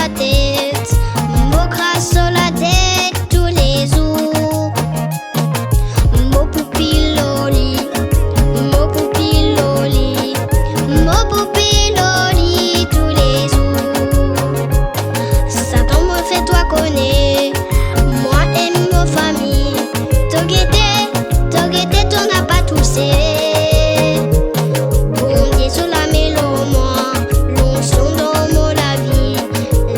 la tête, me crasse sur la tête tous les jours. Mo poupi loli, mo poupi loli, mo poupi loli tous les jours. Satan me fait toi connaître, moi et ma famille. T'as t'en as pas touché. Bon Dieu sur la mélo moi, l'onction dans mon la vie.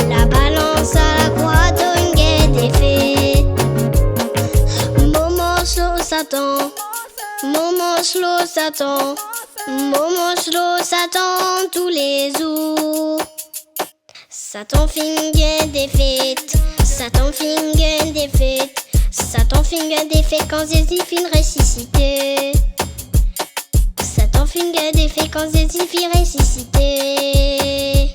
La balance à la croix donne des faits. Momo slow Satan, momo slow Satan, momo slow Satan tous les jours. Satan finger des fêtes, Satan finger des fêtes, Satan finger des fêtes quand Jésus fin ressuscité. Satan finger des fêtes quand Jésus fin ressuscité.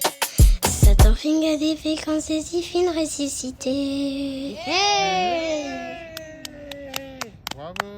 Satan finger des fêtes quand Jésus fin ressuscité. Hey! Bravo!